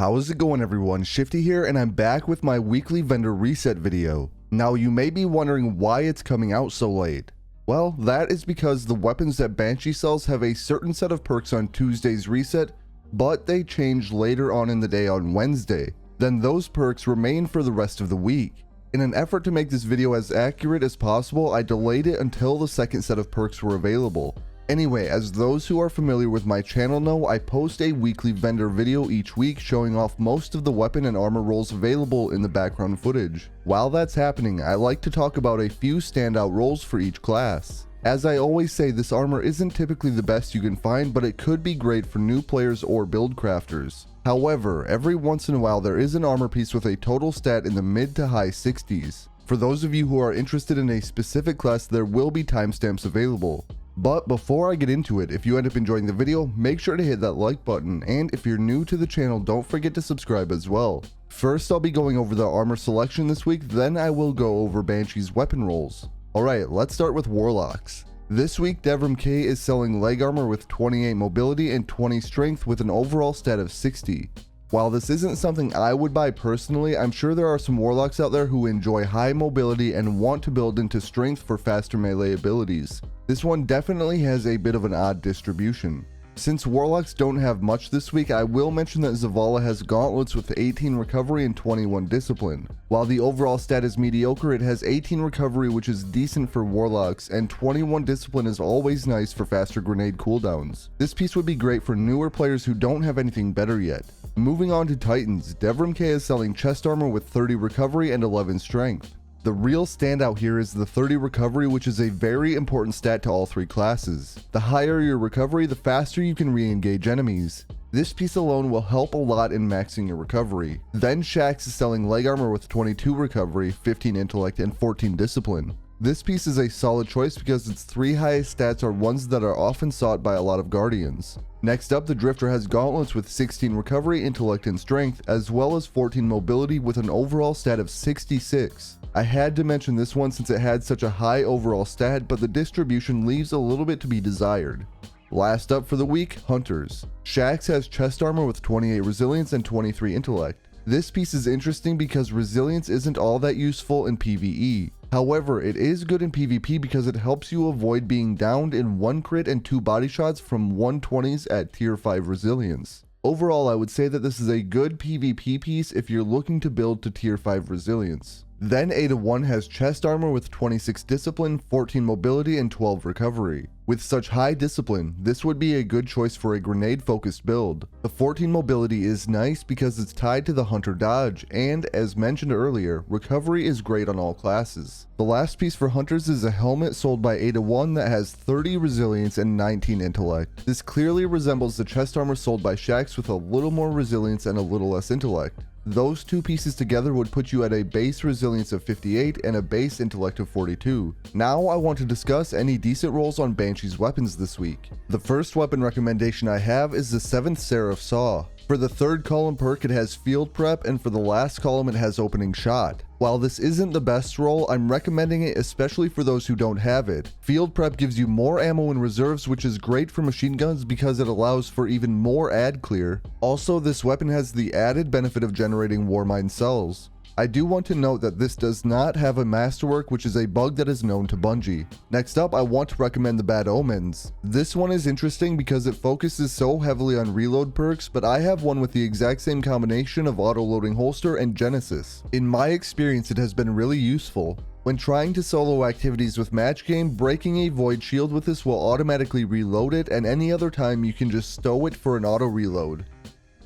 How is it going, everyone? Shifty here, and I'm back with my weekly vendor reset video. Now, you may be wondering why it's coming out so late. Well, that is because the weapons that Banshee sells have a certain set of perks on Tuesday's reset, but they change later on in the day on Wednesday. Then those perks remain for the rest of the week. In an effort to make this video as accurate as possible, I delayed it until the second set of perks were available. Anyway, as those who are familiar with my channel know, I post a weekly vendor video each week showing off most of the weapon and armor rolls available in the background footage. While that's happening, I like to talk about a few standout rolls for each class. As I always say, this armor isn't typically the best you can find, but it could be great for new players or build crafters. However, every once in a while there is an armor piece with a total stat in the mid to high 60s. For those of you who are interested in a specific class, there will be timestamps available. But before I get into it, if you end up enjoying the video, make sure to hit that like button, and if you're new to the channel, don't forget to subscribe as well. First, I'll be going over the armor selection this week, then I will go over Banshee's weapon rolls. Alright, let's start with Warlocks. This week, Devrim Kay is selling leg armor with 28 mobility and 20 strength with an overall stat of 60. While this isn't something I would buy personally, I'm sure there are some Warlocks out there who enjoy high mobility and want to build into strength for faster melee abilities. This one definitely has a bit of an odd distribution. Since Warlocks don't have much this week, I will mention that Zavala has gauntlets with 18 recovery and 21 discipline. While the overall stat is mediocre, it has 18 recovery, which is decent for Warlocks, and 21 discipline is always nice for faster grenade cooldowns. This piece would be great for newer players who don't have anything better yet. Moving on to Titans, Devrim Kay is selling chest armor with 30 recovery and 11 strength. The real standout here is the 30 recovery, which is a very important stat to all three classes. The higher your recovery, the faster you can re-engage enemies. This piece alone will help a lot in maxing your recovery. Then Shaxx is selling leg armor with 22 recovery, 15 intellect, and 14 discipline. This piece is a solid choice because its three highest stats are ones that are often sought by a lot of guardians. Next up, the Drifter has gauntlets with 16 recovery, intellect, and strength, as well as 14 mobility with an overall stat of 66. I had to mention this one since it had such a high overall stat, but the distribution leaves a little bit to be desired. Last up for the week, Hunters. Shaxx has chest armor with 28 resilience and 23 intellect. This piece is interesting because resilience isn't all that useful in PvE. However, it is good in PvP because it helps you avoid being downed in 1 crit and 2 body shots from 120s at tier 5 resilience. Overall, I would say that this is a good PvP piece if you're looking to build to tier 5 resilience. Then Ada-1 has chest armor with 26 discipline, 14 mobility, and 12 recovery. With such high discipline, this would be a good choice for a grenade focused build. The 14 mobility is nice because it's tied to the hunter dodge, and as mentioned earlier, recovery is great on all classes. The last piece for hunters is a helmet sold by Ada-1 that has 30 resilience and 19 intellect. This clearly resembles the chest armor sold by Shaxx with a little more resilience and a little less intellect. Those two pieces together would put you at a base resilience of 58 and a base intellect of 42. Now I want to discuss any decent rolls on Banshee's weapons this week. The first weapon recommendation I have is the 7th Seraph Saw. For the third column perk it has field prep, and for the last column it has opening shot. While this isn't the best roll, I'm recommending it especially for those who don't have it. Field prep gives you more ammo in reserves, which is great for machine guns because it allows for even more ad clear. Also, this weapon has the added benefit of generating Warmind cells. I do want to note that this does not have a masterwork, which is a bug that is known to Bungie. Next up, I want to recommend the Bad Omens. This one is interesting because it focuses so heavily on reload perks, but I have one with the exact same combination of auto-loading holster and Genesis. In my experience, it has been really useful. When trying to solo activities with match game, breaking a void shield with this will automatically reload it, and any other time you can just stow it for an auto reload.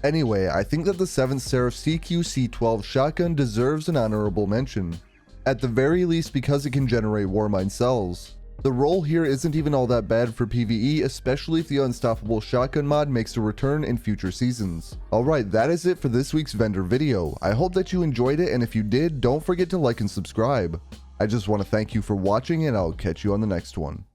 Anyway, I think that the 7th Seraph CQC-12 shotgun deserves an honorable mention. At the very least because it can generate Warmind cells. The roll here isn't even all that bad for PvE, especially if the Unstoppable Shotgun mod makes a return in future seasons. Alright, that is it for this week's vendor video. I hope that you enjoyed it, and if you did, don't forget to like and subscribe. I just want to thank you for watching, and I'll catch you on the next one.